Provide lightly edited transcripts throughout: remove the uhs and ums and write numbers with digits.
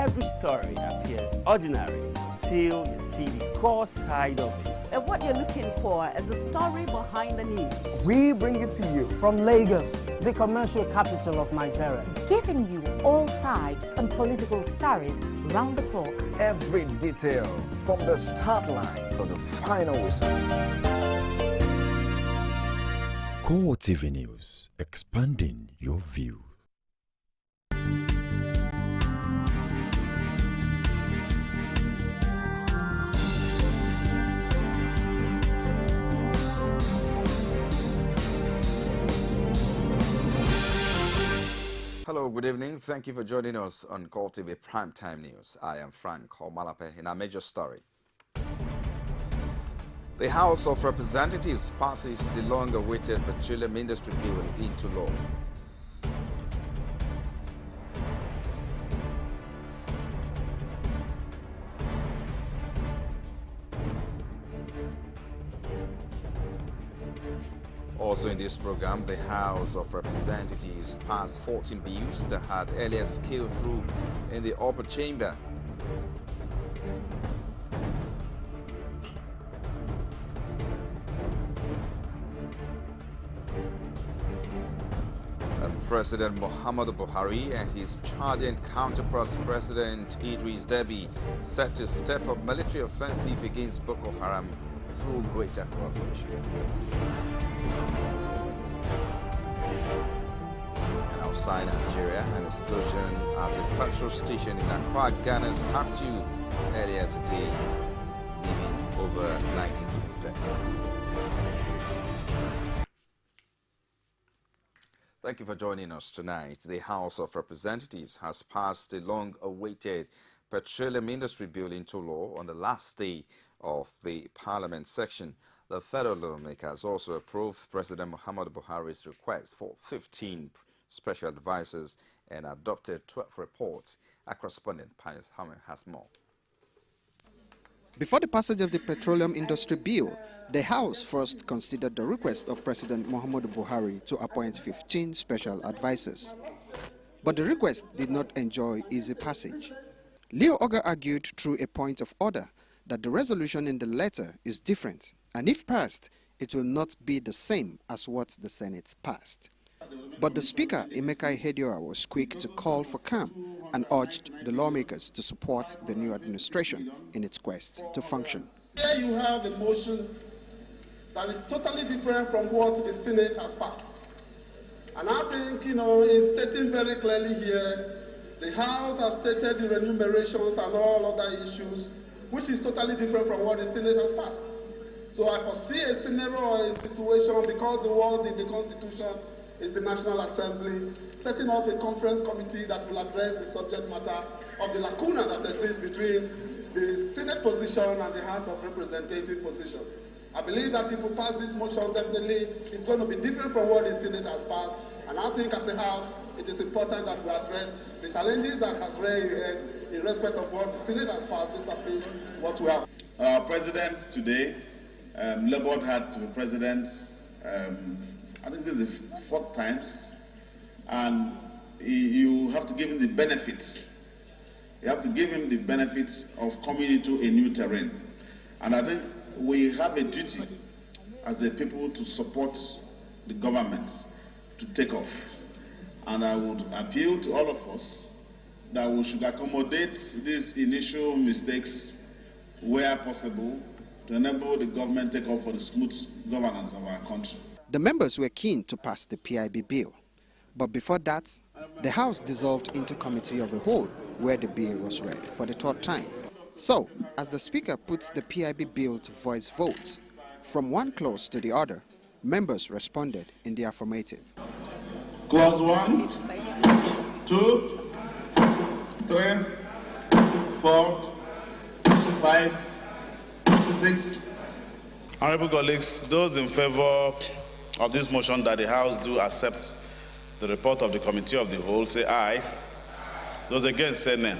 every story appears ordinary until you see the core side of it. And what you're looking for is the story behind the news. We bring it to you from Lagos, the commercial capital of Nigeria. Giving you all sides and political stories round the clock. Every detail from the start line to the final whistle. Core TV News, expanding your view. Hello, good evening. Thank you for joining us on Core TV Primetime News. I am Frank Omalapeh in our major story. The House of Representatives passes the long-awaited petroleum industry bill into law. Also in this program, the House of Representatives passed 14 bills that had earlier scaled through in the upper chamber. And President Muhammadu Buhari and his Chadian counterpart, President Idris Deby, set to step up military offensive against Boko Haram through greater cooperation. And outside Nigeria, an explosion at a petrol station in Accra, Ghana's capital earlier today, leaving over 90 people dead. Thank you for joining us tonight. The House of Representatives has passed the long-awaited petroleum industry bill into law on the last day of the Parliament section. The federal lawmakers also approved President Muhammadu Buhari's request for 15 special advisors and adopted 12 reports. Our correspondent, Pius Hammer, has more. Before the passage of the petroleum industry bill, the House first considered the request of President Muhammadu Buhari to appoint 15 special advisors. But the request did not enjoy easy passage. Leo Oga argued through a point of order that the resolution in the letter is different, and if passed, it will not be the same as what the Senate passed. But the Speaker, Emeka Ihedioha, was quick to call for calm and urged the lawmakers to support the new administration in its quest to function. Here you have a motion that is totally different from what the Senate has passed. And I think, in stating very clearly here, the House has stated the remunerations and all other issues, which is totally different from what the Senate has passed. So I foresee a scenario or a situation, because the word in the Constitution is the National Assembly, setting up a conference committee that will address the subject matter of the lacuna that exists between the Senate position and the House of Representatives position. I believe that if we pass this motion, definitely it's going to be different from what the Senate has passed. And I think as a House, it is important that we address the challenges that has raised in respect of what the Senate has passed, vis-a-vis what we have. President today, labored hard to be president. I think this is the fourth times, and you have to give him the benefits. You have to give him the benefits of coming into a new terrain. And I think we have a duty as a people to support the government to take off. And I would appeal to all of us that we should accommodate these initial mistakes where possible to enable the government take off for the smooth governance of our country. The members were keen to pass the PIB bill, but before that, the House dissolved into Committee of the Whole, where the bill was read for the third time. So, as the Speaker puts the PIB bill to voice votes, from one clause to the other, members responded in the affirmative. Clause 1, 2, 3, 4, 5, 6. Honorable colleagues, those in favor of this motion that the House do accept the report of the Committee of the Whole say aye. Those against say nay.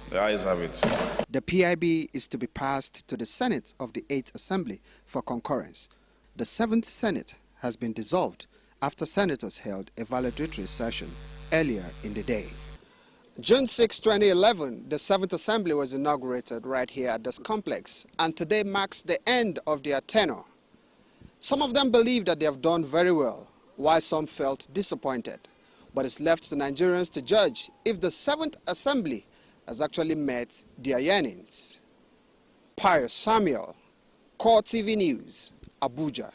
The ayes have it. The PIB is to be passed to the Senate of the 8th Assembly for concurrence. The 7th Senate has been dissolved after senators held a valedictory session earlier in the day. June 6, 2011, the 7th Assembly was inaugurated right here at this complex, and today marks the end of their tenure. Some of them believe that they have done very well, while some felt disappointed. But it's left to Nigerians to judge if the 7th Assembly has actually met their yearnings. Pius Samuel, Core TV News, Abuja.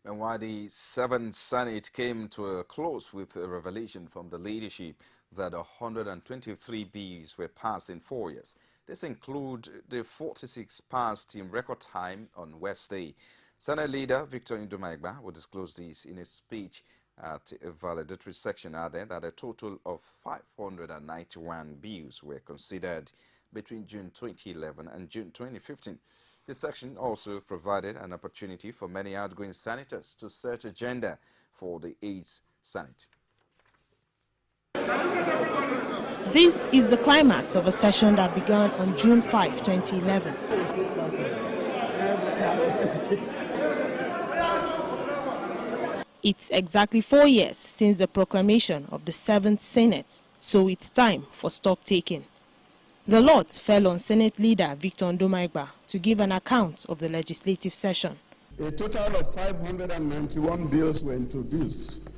And while the 7th Senate came to a close with a revelation from the leadership that 123 bills were passed in 4 years. This includes the 46 passed in record time on Wednesday. Senate leader Victor Ndumaigba will disclose this in a speech at a valedictory section, adding that a total of 591 bills were considered between June 2011 and June 2015. This section also provided an opportunity for many outgoing senators to set agenda for the 8th Senate. This is the climax of a session that began on June 5, 2011. It's exactly 4 years since the proclamation of the 7th Senate, so it's time for stock taking. The lot fell on Senate leader Victor Ndumaigba to give an account of the legislative session. A total of 591 bills were introduced,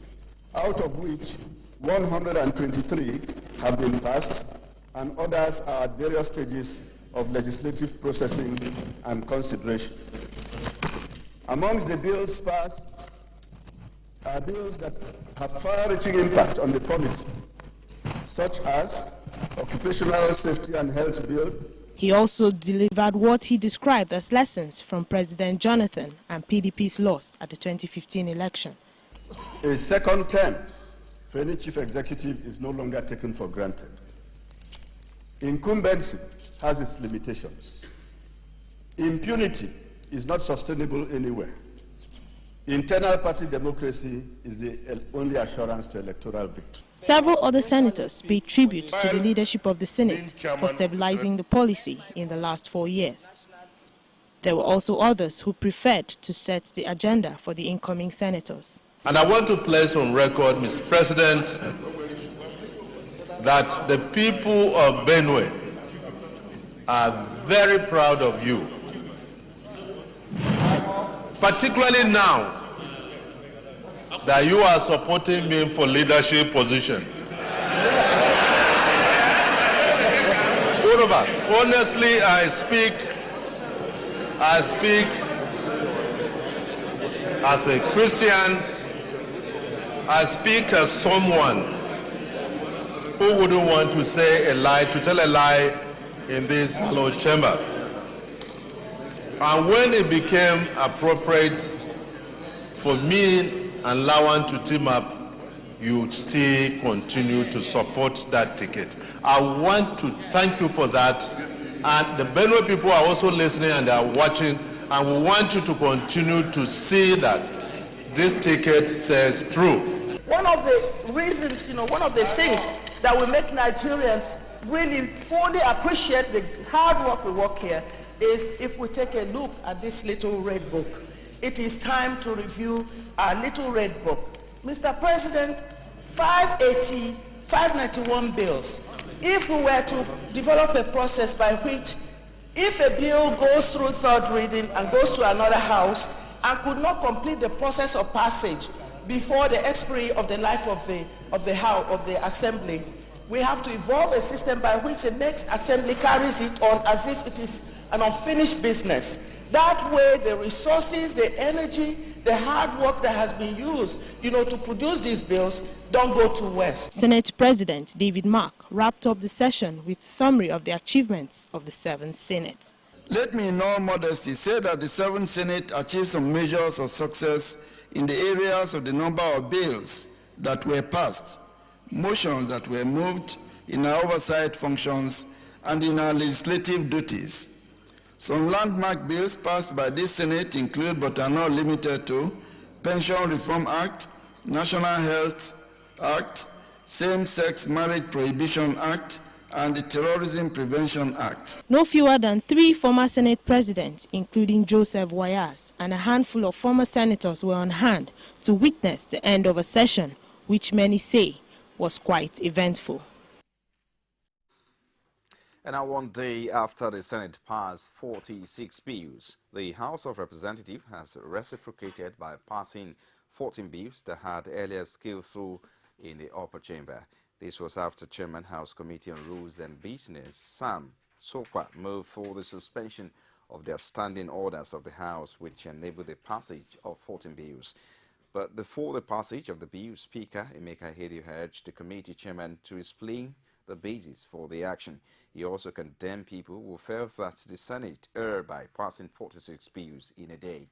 out of which 123 have been passed and others are at various stages of legislative processing and consideration. Amongst the bills passed are bills that have far-reaching impact on the policy, such as Occupational Safety and Health Bill. He also delivered what he described as lessons from President Jonathan and PDP's loss at the 2015 election. A second term for any chief executive is no longer taken for granted. Incumbency has its limitations. Impunity is not sustainable anywhere. Internal party democracy is the only assurance to electoral victory. Several other senators paid tribute to the leadership of the Senate for stabilizing the policy in the last 4 years. There were also others who preferred to set the agenda for the incoming senators. And I want to place on record, Mr. President, that the people of Benue are very proud of you, particularly now that you are supporting me for leadership position. Moreover, honestly, I speak as a Christian. I speak as someone who wouldn't want to say a lie, to tell a lie in this hallowed chamber. And when it became appropriate for me and Lawan to team up, you still continue to support that ticket. I want to thank you for that. And the Benue people are also listening and they are watching, and we want you to continue to see that this ticket says true. One of the reasons, one of the things that will make Nigerians really fully appreciate the hard work we work here is if we take a look at this little red book. It is time to review our little red book. Mr. President, 591 bills. If we were to develop a process by which if a bill goes through third reading and goes to another house and could not complete the process of passage before the expiry of the life of the assembly, we have to evolve a system by which the next assembly carries it on as if it is an unfinished business. That way, the resources, the energy, the hard work that has been used, to produce these bills don't go to waste. Senate President David Mark wrapped up the session with a summary of the achievements of the 7th Senate. Let me in all modesty say that the 7th Senate achieved some measures of success in the areas of the number of bills that were passed, motions that were moved in our oversight functions, and in our legislative duties. Some landmark bills passed by this Senate include, but are not limited to, Pension Reform Act, National Health Act, Same-Sex Marriage Prohibition Act, and the Terrorism Prevention Act. No fewer than 3 former Senate presidents, including Joseph Wayas, and a handful of former senators were on hand to witness the end of a session, which many say was quite eventful. And now, one day after the Senate passed 46 bills, the House of Representatives has reciprocated by passing 14 bills that had earlier scaled through in the upper chamber. This was after Chairman House Committee on Rules and Business, Sam Sokwa, moved for the suspension of their standing orders of the House, which enabled the passage of 14 bills. But before the passage of the bill, Speaker Emeka Ihedioha urged the committee chairman to explain the basis for the action. He also condemned people who felt that the Senate erred by passing 46 bills in a day.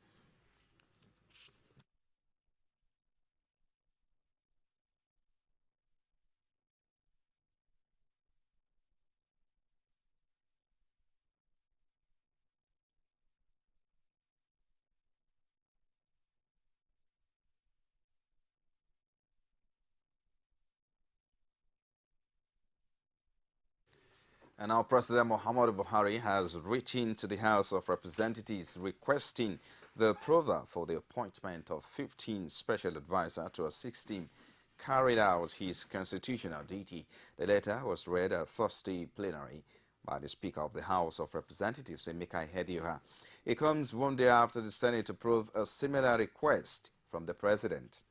And now President Muhammadu Buhari has written to the House of Representatives requesting the approval for the appointment of 15 special advisors to assist him carried out his constitutional duty. The letter was read at Thursday plenary by the Speaker of the House of Representatives, Emeka Ihedioha. It comes one day after the Senate approved a similar request from the President.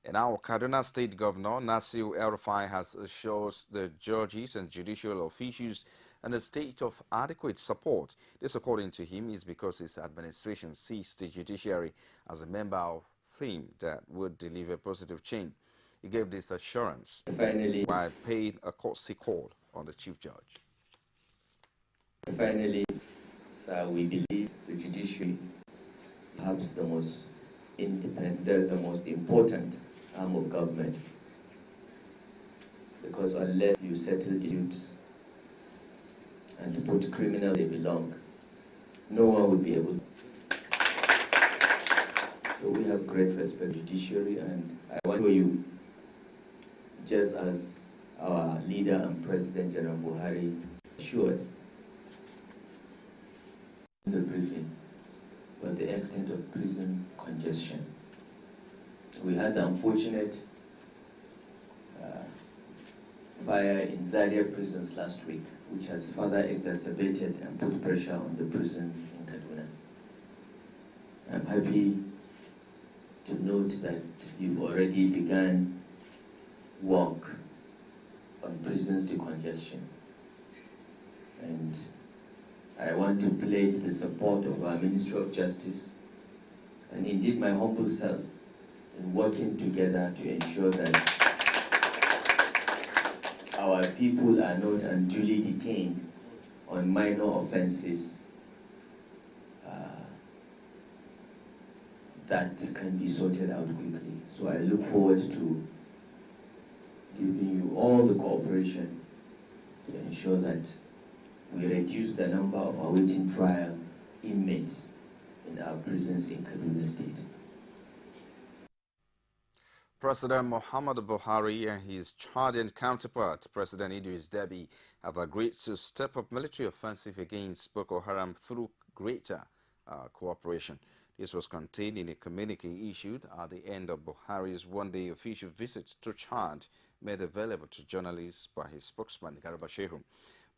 And now, Kaduna State Governor Nasir El-Rufai has assured the judges and judicial officials and a state of adequate support. This, according to him, is because his administration sees the judiciary as a member of a team that would deliver positive change. He gave this assurance while paying a courtesy call on the Chief Judge. Finally, sir, we believe the judiciary, perhaps the most independent, the most important arm of government, because unless you settle disputes and to put criminals where they belong, no one will be able to. So we have great respect for the judiciary, and I want to you, just as our leader and President General Buhari assured in the briefing about the extent of prison congestion. We had the unfortunate fire in Zaria prisons last week, which has further exacerbated and put pressure on the prison in Kaduna. I'm happy to note that you've already begun work on prisons decongestion. And I want to pledge the support of our Ministry of Justice and indeed my humble self in working together to ensure that our people are not unduly detained on minor offenses that can be sorted out quickly. So I look forward to giving you all the cooperation to ensure that we reduce the number of awaiting trial inmates in our prisons in Kaduna State. President Muhammadu Buhari and his Chadian counterpart, President Idris Deby, have agreed to step up military offensive against Boko Haram through greater cooperation. This was contained in a communique issued at the end of Buhari's one-day official visit to Chad, made available to journalists by his spokesman, Garba Shehu.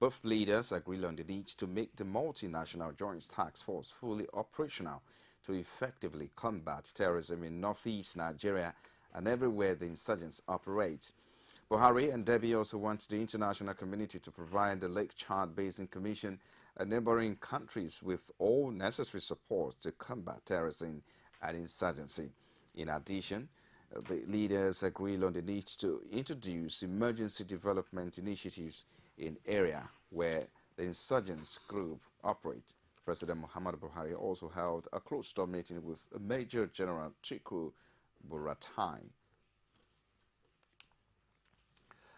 Both leaders agreed on the need to make the multinational Joint Task Force fully operational to effectively combat terrorism in northeast Nigeria and everywhere the insurgents operate. Buhari and Deby also want the international community to provide the Lake Chad Basin Commission and neighboring countries with all necessary support to combat terrorism and insurgency. In addition, the leaders agreed on the need to introduce emergency development initiatives in area where the insurgents group operate. President Muhammadu Buhari also held a closed-door meeting with Major General Chiku Buratai.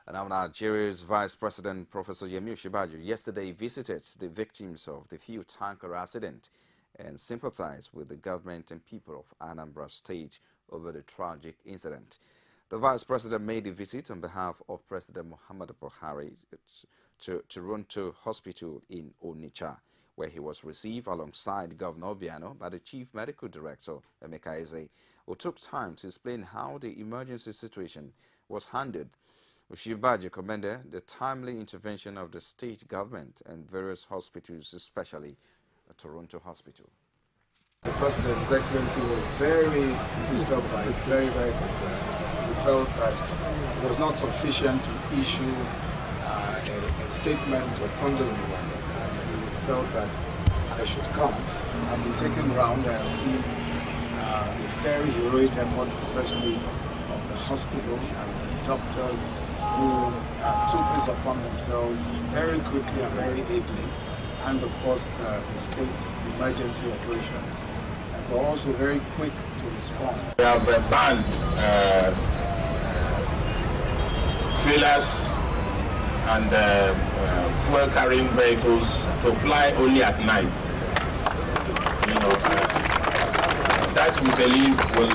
And now Nigeria's Vice President, Professor Yemi Osinbajo, yesterday visited the victims of the fuel tanker accident and sympathized with the government and people of Anambra State over the tragic incident. The Vice President made the visit on behalf of President Muhammadu Buhari to Toronto Hospital in Onitsha, where he was received alongside Governor Obiano by the Chief Medical Director, Emeka Eze. who took time to explain how the emergency situation was handled. Oshibaji commended the timely intervention of the state government and various hospitals, especially the Toronto Hospital. The President's Excellency was very disturbed by it, very concerned. He felt that it was not sufficient to issue a statement of condolence, and he felt that I should come. I've been taken around. I have seen the very heroic efforts, especially of the hospital and the doctors who took this upon themselves very quickly and very ably, and of course the state's emergency operations were also very quick to respond. We have banned trailers and fuel-carrying vehicles to ply only at night. That we believe will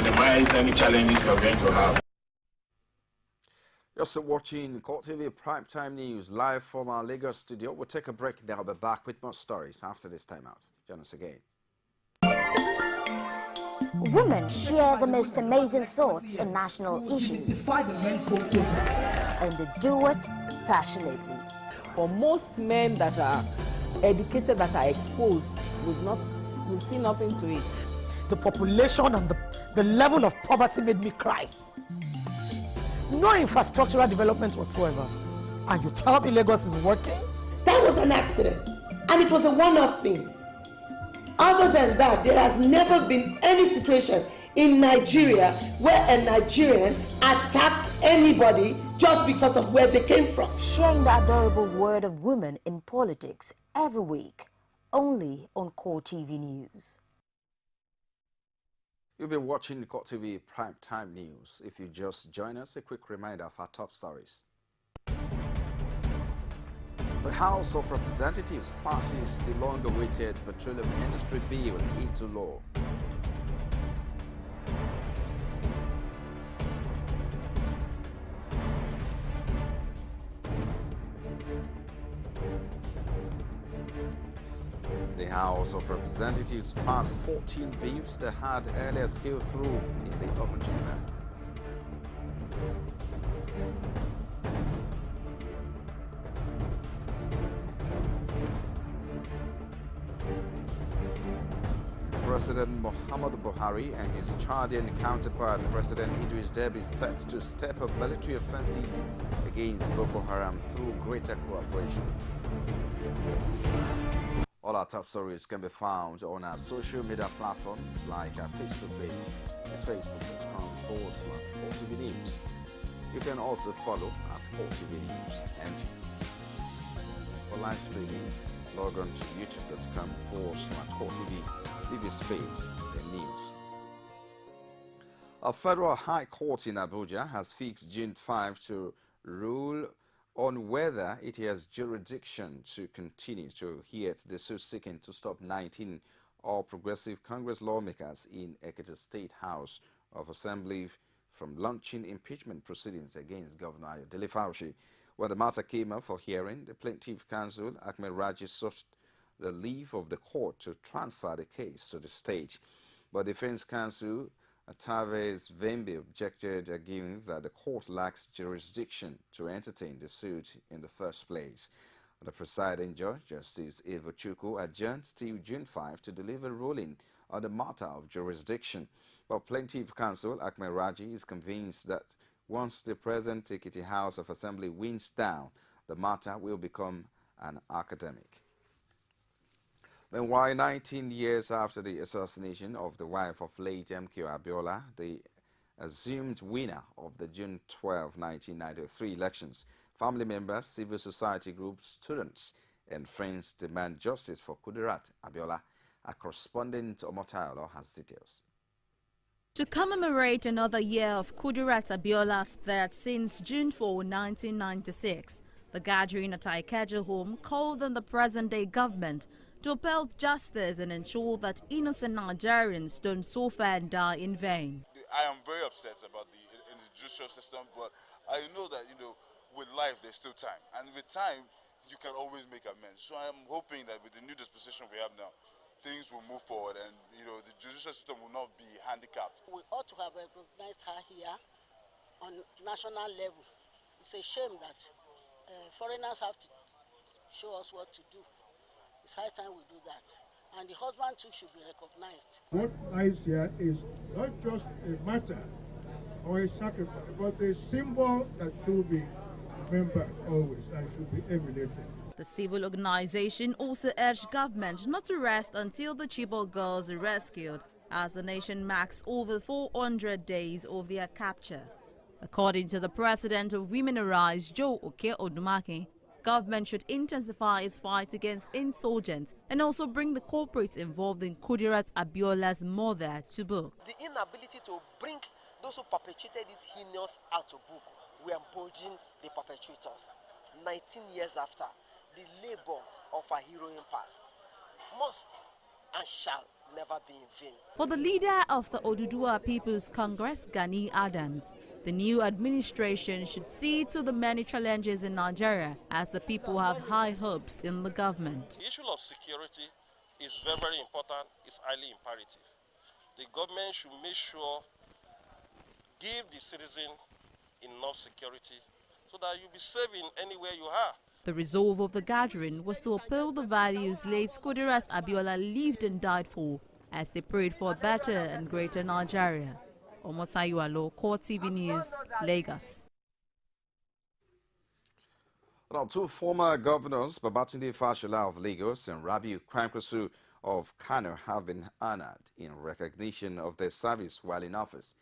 minimize any challenges we are going to have. You're also watching Court TV Primetime News live from our Lagos studio. We'll take a break now. We'll be back with more stories after this time out. Join us again. Women share the most amazing thoughts on national issues and do it passionately. For most men that are educated, that are exposed, will see nothing to it. The population and the level of poverty made me cry. No infrastructural development whatsoever. And you tell me Lagos is working? That was an accident, and it was a one-off thing. Other than that, there has never been any situation in Nigeria where a Nigerian attacked anybody just because of where they came from. Sharing the adorable word of women in politics every week, only on Core TV News. You'll be watching Court TV Primetime News. If you just join us, a quick reminder of our top stories. The House of Representatives passes the long-awaited petroleum industry bill into law. The House of Representatives passed 14 bills that had earlier scaled through in the upper chamber. President Muhammadu Buhari and his Chadian counterpart, President Idris Deby, set to step up military offensive against Boko Haram through greater cooperation. All our top stories can be found on our social media platforms like our Facebook page. It's facebook.com/CoreTV News. You can also follow at CoreTV News. And for live streaming, log on to youtube.com/CoreTV. Leave your space, the news. A federal high court in Abuja has fixed June 5 to rule on whether it has jurisdiction to continue to hear the suit seeking to stop 19 all-progressive Congress lawmakers in Ekiti State House of Assembly from launching impeachment proceedings against Governor Ayodele Fauci. When the matter came up for hearing, the plaintiff counsel, Ahmed Raji, sought the leave of the court to transfer the case to the state. But defense counsel Tavez Vembe objected, arguing that the court lacks jurisdiction to entertain the suit in the first place. The presiding judge, Justice Eva Chukwu, adjourned till June 5 to deliver ruling on the matter of jurisdiction. But plaintiff counsel Ahmed Raji is convinced that once the present Ekiti House of Assembly winds down, the matter will become an academic. Meanwhile, 19 years after the assassination of the wife of late MK Abiola, the assumed winner of the June 12, 1993 elections, family members, civil society groups, students, and friends demand justice for Kudirat Abiola. Our correspondent Omotayola has details. To commemorate another year of Kudirat Abiola's death since June 4, 1996, the gathering at Ikeja home called on the present-day government to uphold justice and ensure that innocent Nigerians don't suffer and die in vain. I am very upset about the judicial system, but I know that, with life there's still time. And with time, you can always make amends. So I'm hoping that with the new disposition we have now, things will move forward, and the judicial system will not be handicapped. We ought to have recognized her here on national level. It's a shame that foreigners have to show us what to do. It's high time we do that. And the husband too should be recognized. What lies here is not just a matter or a sacrifice, but a symbol that should be remembered always and should be emulated. The civil organization also urged government not to rest until the Chibok girls are rescued, as the nation marks over 400 days of their capture. According to the president of Women Arise, Joe Oke-Odumake, government should intensify its fight against insurgents and also bring the culprits involved in Kudirat Abiola's murder to book. The inability to bring those who perpetrated these heinous out to book will embolden the perpetrators. 19 years after, the labor of our heroine past must and shall never be in vain. For the leader of the Oduduwa People's Congress, Gani Adams, the new administration should see to the many challenges in Nigeria, as the people have high hopes in the government. The issue of security is very, very important. It's highly imperative. The government should make sure, give the citizen enough security so that you'll be safe in anywhere you are. The resolve of the gathering was to uphold the values late Kudirat Abiola lived and died for, as they prayed for a better and greater Nigeria. Omotayo, Core TV News, Lagos. Now, two former governors, Babatunde Fashola of Lagos and Rabiu Kwankwaso of Kano, have been honored in recognition of their service while in office.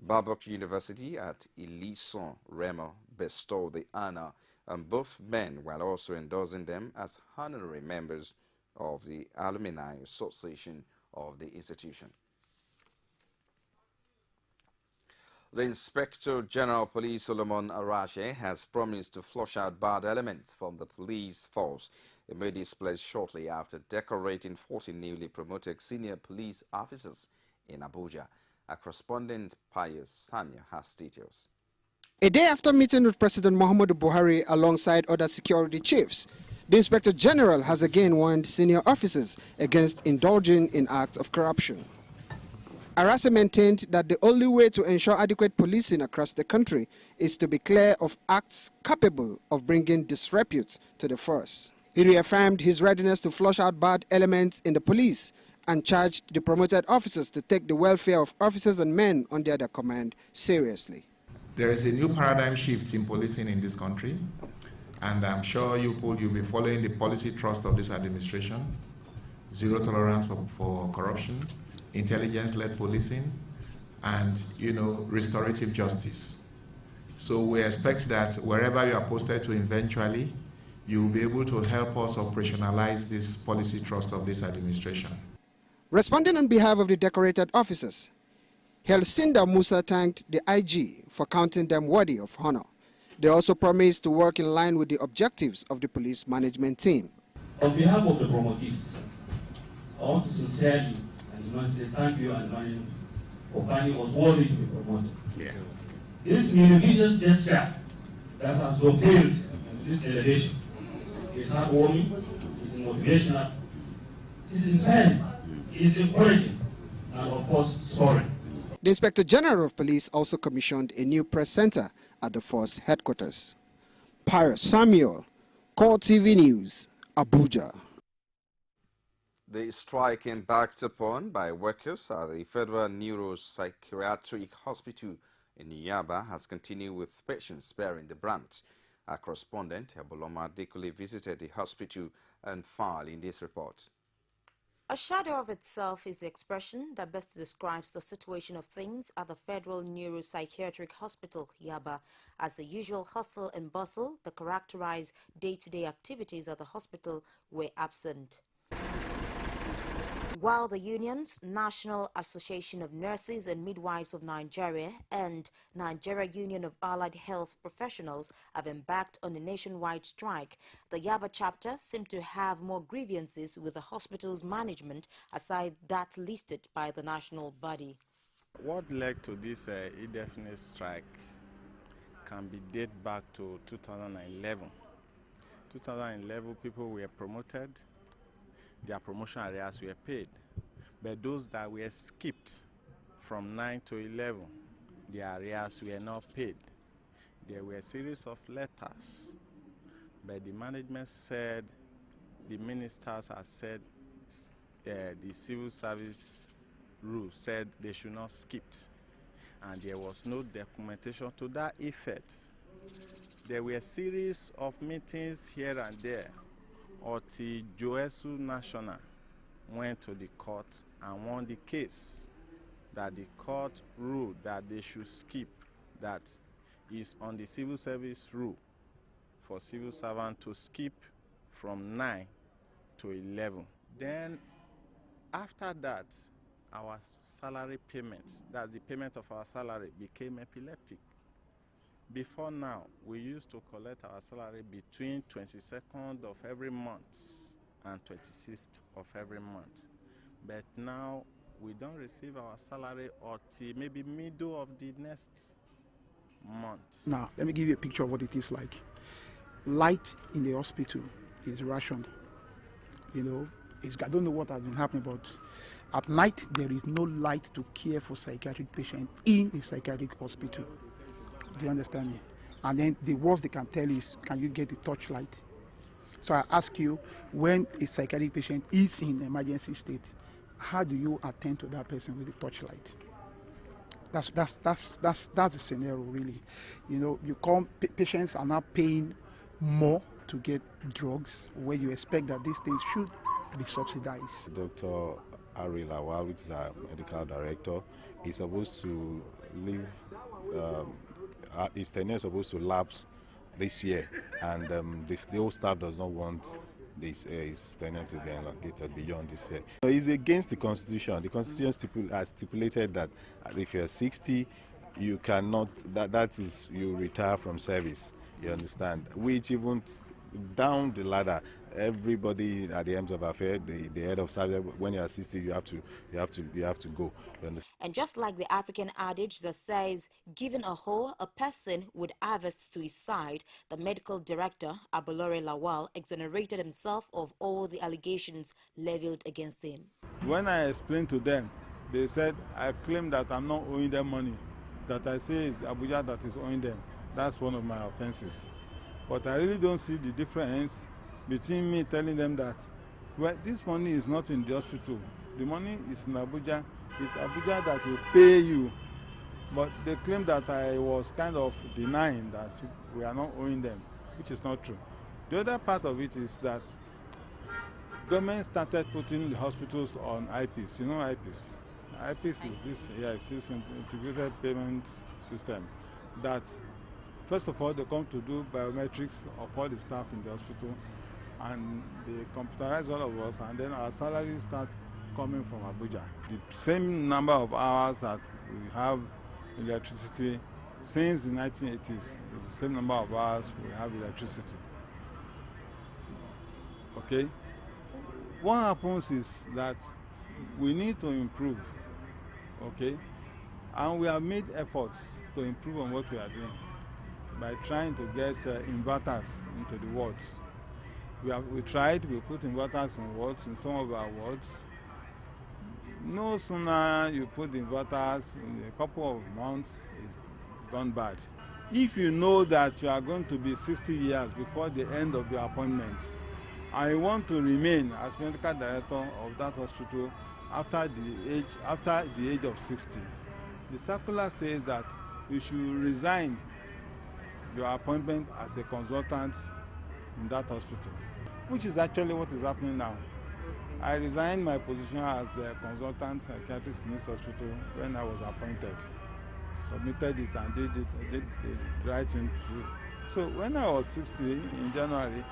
Babok University at Ilison Remo bestowed the honor on both men while also endorsing them as honorary members of the Alumni Association of the institution. The Inspector General of Police, Solomon Arache, has promised to flush out bad elements from the police force. It made this pledge shortly after decorating 40 newly promoted senior police officers in Abuja. A correspondent, Pius Sanya, has details. A day after meeting with President Muhammadu Buhari alongside other security chiefs, the Inspector General has again warned senior officers against indulging in acts of corruption. Arase maintained that the only way to ensure adequate policing across the country is to be clear of acts capable of bringing disrepute to the force. He reaffirmed his readiness to flush out bad elements in the police and charged the promoted officers to take the welfare of officers and men under their command seriously. There is a new paradigm shift in policing in this country, and I'm sure you'll be following the policy thrust of this administration: zero tolerance for corruption, intelligence-led policing, and restorative justice. So we expect that wherever you are posted to eventually, you will be able to help us operationalize this policy thrust of this administration. Responding on behalf of the decorated officers, Helsinda Musa thanked the IG for counting them worthy of honor. They also promised to work in line with the objectives of the police management team. On behalf of the promotees, I want to sincerely and say thank you and learning for finding us worthy to be promoted. Yeah. This munificent gesture that has obtained in this generation is heartwarming, it's motivational, it's inspiring, it's encouraging, and of course, inspiring. The Inspector General of Police also commissioned a new press center at the force headquarters. Pius Samuel, Core TV News, Abuja. The strike embarked upon by workers at the Federal Neuropsychiatric Hospital in Yaba has continued with patients bearing the brunt. Our correspondent, Eboloma Dekule, visited the hospital and filed in this report. A shadow of itself is the expression that best describes the situation of things at the Federal Neuropsychiatric Hospital, Yaba, as the usual hustle and bustle that characterize day-to-day activities at the hospital were absent. While the unions, National Association of Nurses and Midwives of Nigeria and Nigeria Union of Allied Health Professionals have embarked on a nationwide strike, the Yaba chapter seemed to have more grievances with the hospital's management aside that listed by the national body. What led to this indefinite strike can be dated back to 2011. 2011, people were promoted. their promotion arrears were paid. But those that were skipped from 9 to 11, their arrears were not paid. There were a series of letters, but the management said, the ministers had said, the civil service rule said they should not skip. And there was no documentation to that effect. There were a series of meetings here and there until Joesu National went to the court and won the case, that the court ruled that they should skip, that is on the civil service rule for civil servant to skip from 9 to 11. Then after that, our salary payments, that's the payment of our salary, became epileptic. Before now, we used to collect our salary between 22nd of every month and 26th of every month. But now, we don't receive our salary until maybe middle of the next month. Now, let me give you a picture of what it is like. Light in the hospital is rationed. You know, I don't know what has been happening, but at night there is no light to care for psychiatric patients in a psychiatric hospital. Do you understand me? And then the worst they can tell you is, can you get a torchlight? So I ask you, when a psychiatric patient is in emergency state, how do you attend to that person with a torchlight? That's the scenario, really. You know, you come, patients are now paying more to get drugs, where you expect that these things should be subsidized. Dr. Ari Lawal, which is our medical director, is supposed to leave, his tenure is supposed to lapse this year, and the whole staff does not want his tenure to be elongated beyond this year. So it's against the Constitution. The Constitution has stipulated that if you're 60, you cannot, that is, you retire from service, you understand, which even down the ladder, everybody at the end of affair, the head of service, when you're 60, you have to go. And just like the African adage that says, given a hoe, a person would harvest to his side, the medical director, Abolore Lawal, exonerated himself of all the allegations leveled against him. When I explained to them, they said, I claim that I'm not owing them money, that I say it's Abuja that is owing them. That's one of my offenses. But I really don't see the difference between me telling them that, well, this money is not in the hospital. The money is in Abuja. It's Abuja that will pay you. But they claim that I was kind of denying that we are not owing them, which is not true. The other part of it is that government started putting the hospitals on IPs. You know IPs? IPs is this, it's this integrated payment system that, first of all, they come to do biometrics of all the staff in the hospital, and they computerize all of us, and then our salaries start coming from Abuja. The same number of hours that we have electricity since the 1980s is the same number of hours we have electricity. Okay? What happens is that we need to improve, okay? And we have made efforts to improve on what we are doing by trying to get inverters into the wards. We tried, we put inverters in wards, in some of our wards. No sooner you put inverters, in a couple of months, it's gone bad. If you know that you are going to be 60 years before the end of your appointment, I want to remain as medical director of that hospital after the age of 60. The circular says that you should resign your appointment as a consultant in that hospital, which is actually what is happening now. I resigned my position as a consultant psychiatrist in this hospital when I was appointed, submitted it and did the right thing to do. So when I was 60 in January,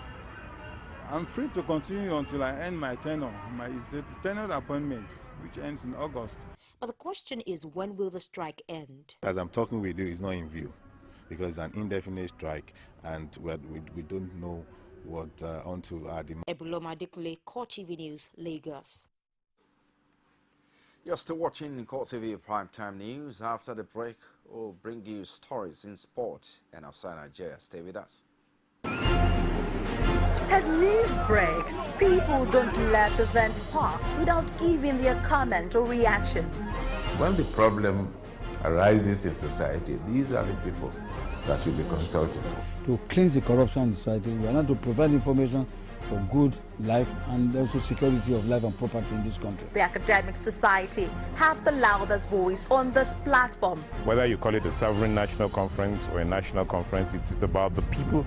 I'm free to continue until I end my tenure. It's a tenured appointment, which ends in August. But the question is, when will the strike end? As I'm talking with you, it's not in view, because it's an indefinite strike, and we don't know what until our demand. Ebuloma Adekunle, Court TV News, Lagos. You're still watching Court TV Primetime News. After the break, we'll bring you stories in sport and outside Nigeria. Stay with us. As news breaks, people don't let events pass without giving their comment or reactions. When the problem arises in society, these are the people that will be consulted. To cleanse the corruption in society, we are not to provide information for good life and also security of life and property in this country. The academic society have the loudest voice on this platform. Whether you call it a sovereign national conference or a national conference, it is about the people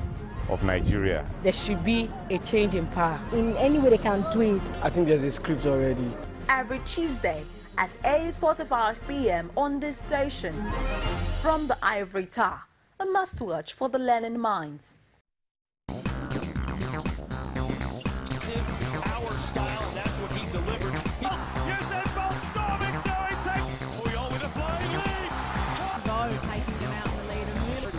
of Nigeria. There should be a change in power. In any way they can do it. I think there's a script already. Every Tuesday at 8:45 p.m. on this station. From the Ivory Tower, a must-watch for the learning minds. Our style, that's what he delivered. Usain Bolt storming, now he takes Puyol with a flying lead. Go taking them out in the lead and really.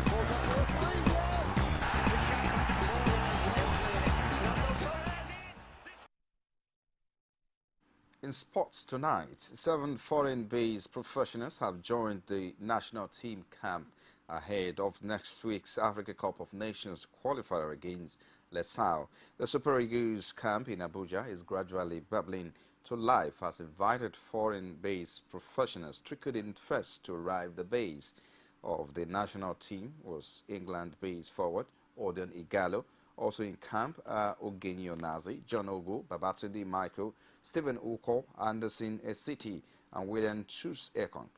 In sports tonight, 7 foreign-based professionals have joined the national team camp ahead of next week's Africa Cup of Nations qualifier against Lesotho. The Super Eagles camp in Abuja is gradually bubbling to life as invited foreign-based professionals trickled in first to arrive. The base of the national team was England-based forward Odion Igalo. Also in camp are Ogeni Onazi, John Ogu, Babatunde Michael, Stephen Uko, Anderson Esiti, and William Chus Ekong.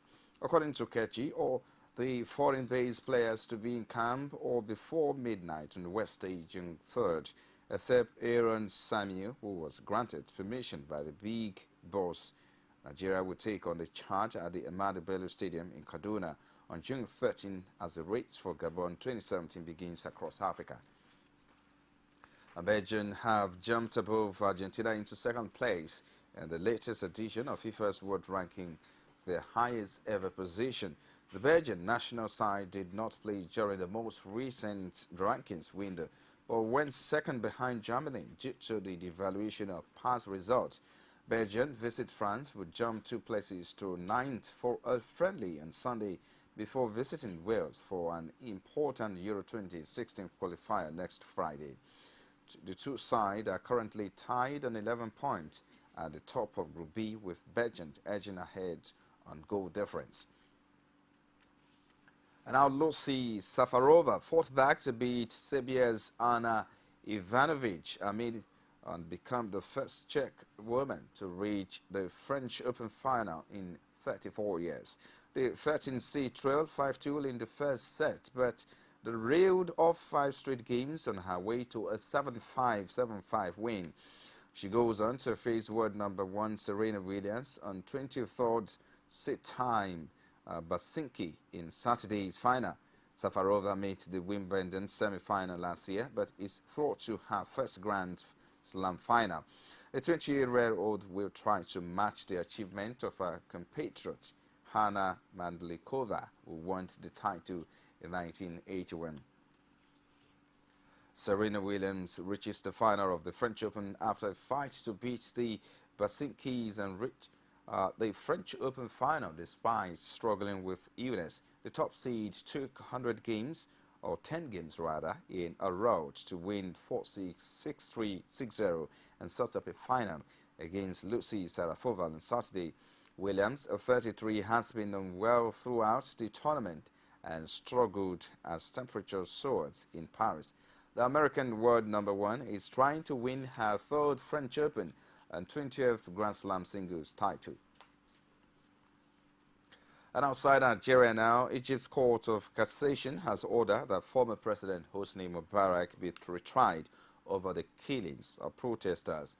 According to Kechi, all the foreign-based players to be in camp or before midnight on Wednesday, June 3rd, except Aaron Samuel, who was granted permission by the big boss. Nigeria will take on the charge at the Ahmadu Bello Stadium in Kaduna on June 13 as the race for Gabon 2017 begins across Africa. Belgium have jumped above Argentina into second place in the latest edition of FIFA's World Ranking, their highest ever position. The Belgian national side did not play during the most recent rankings window, but went second behind Germany due to the devaluation of past results. Belgium visit France would jump 2 places to 9th for a friendly on Sunday before visiting Wales for an important Euro 2016 qualifier next Friday. The two sides are currently tied on 11 points at the top of Group B, with Belgium edging ahead on goal difference. And now Lucy Safarova fought back to beat Serbia's Ana Ivanovic and become the first Czech woman to reach the French Open final in 34 years. The 13-seed trailed 5-2 in the first set, but they reeled off 5 straight games on her way to a 7-5, 7-5 win. She goes on to face world number 1 Serena Williams on 23rd set time Helsinki in Saturday's final. Safarova made the Wimbledon semi-final last year, but is through to her first Grand Slam final. The 20-year-old will try to match the achievement of her compatriot Hana Mandlikova, who won the title in 1981. Serena Williams reaches the final of the French Open after a fight to beat the Helsinkis and reach the French Open final despite struggling with illness. The top seed took 100 games, or 10 games rather, in a row to win 4-6, 6-3, 6-0 and set up a final against Lucy Sarafova on Saturday. Williams, 33, has been unwell throughout the tournament and struggled as temperatures soared in Paris. The American world number 1 is trying to win her 3rd French Open and 20th Grand Slam singles title. And outside Nigeria now, Egypt's Court of Cassation has ordered that former President Hosni Mubarak be retried over the killings of protesters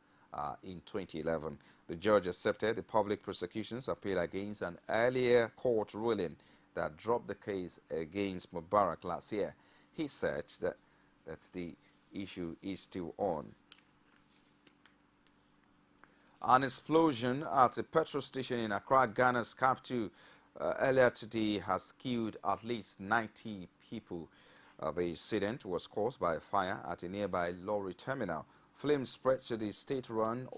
in 2011. The judge accepted the public prosecution's appeal against an earlier court ruling that dropped the case against Mubarak last year. He said that the issue is still on. An explosion at a petrol station in Accra, Ghana's capital, earlier today has killed at least 90 people. The incident was caused by a fire at a nearby lorry terminal. Flames spread to the state-run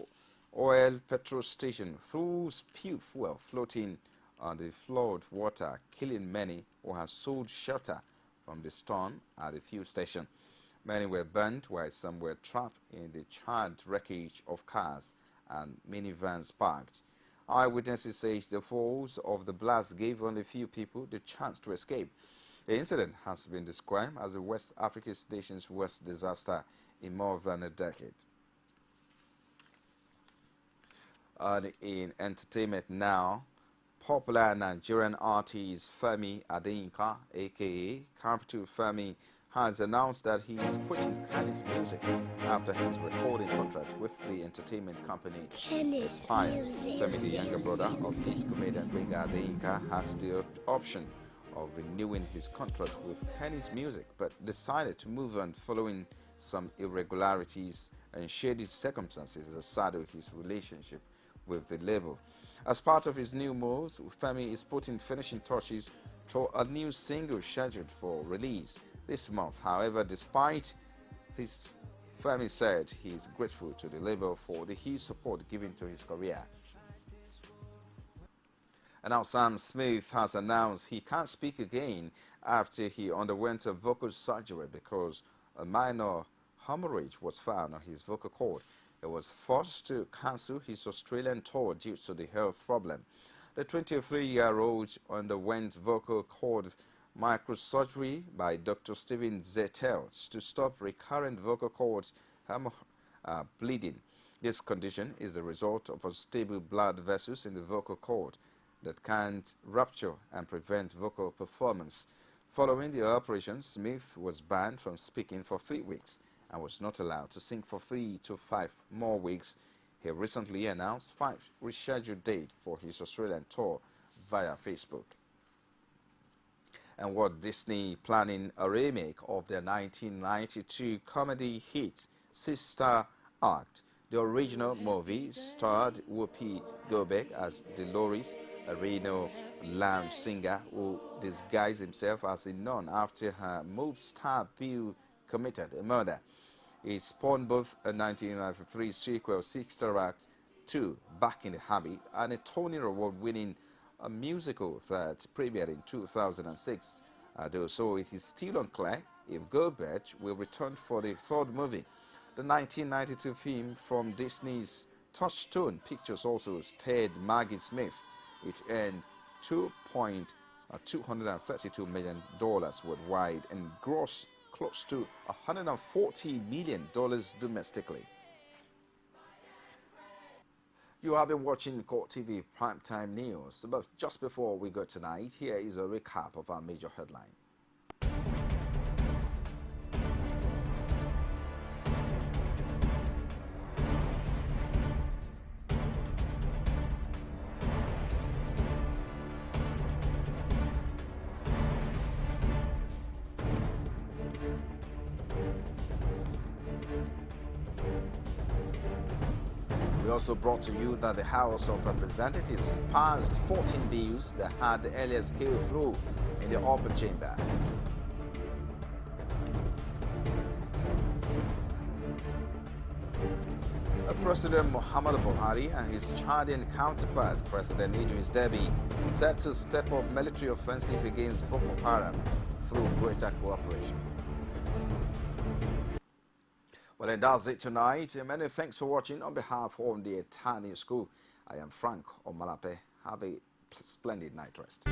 oil petrol station through spewed fuel floating on the flood water, killing many who had sought shelter from the storm at the fuel station. Many were burned while some were trapped in the charred wreckage of cars and minivans parked. Eyewitnesses say the force of the blast gave only few people the chance to escape. The incident has been described as the West African nation's worst disaster in more than a decade. And in entertainment now, popular Nigerian artist Femi Adeyinka, aka Capital Femi, has announced that he is quitting Kenny's Music after his recording contract with the entertainment company expired. Femi, the younger brother of his comedian Benga Adeyinka, has the option of renewing his contract with Kenny's Music, but decided to move on following some irregularities and shady circumstances that saddled his relationship with the label. As part of his new moves, Femi is putting finishing touches to a new single scheduled for release this month. However, despite this, Femi said he is grateful to the label for the huge support given to his career. And now Sam Smith has announced he can't speak again after he underwent a vocal surgery because a minor hemorrhage was found on his vocal cord. He was forced to cancel his Australian tour due to the health problem. The 23-year-old underwent vocal cord microsurgery by Dr. Stephen Zettel to stop recurrent vocal cord bleeding. This condition is the result of unstable blood vessels in the vocal cord that can't rupture and prevent vocal performance. Following the operation, Smith was banned from speaking for 3 weeks and was not allowed to sing for 3 to 5 more weeks. He recently announced 5 rescheduled dates for his Australian tour via Facebook. And Walt Disney planning a remake of their 1992 comedy hit Sister Act. The original movie starred Whoopi Goldberg as Dolores, a Reno lounge singer who disguised himself as a nun after her movie star Bill committed a murder. It spawned both a 1993 sequel, Sister Act 2, Back in the Habit, and a Tony Award-winning musical that premiered in 2006. So it is still unclear if Goldberg will return for the third movie. The 1992 film from Disney's Touchstone Pictures also starred Maggie Smith, which earned $232 million worldwide and grossed close to $140 million domestically. You have been watching Court TV Primetime News, but just before we go tonight, here is a recap of our major headline. We also brought to you that the House of Representatives passed 14 bills that had earlier scaled through in the upper chamber. President Muhammadu Buhari and his Chadian counterpart, President Idris Deby, set to step up military offensive against Boko Haram through greater cooperation. Well, and that's it tonight. Many thanks for watching. On behalf of the entire school, I am Frank Omalapeh. Have a splendid night rest.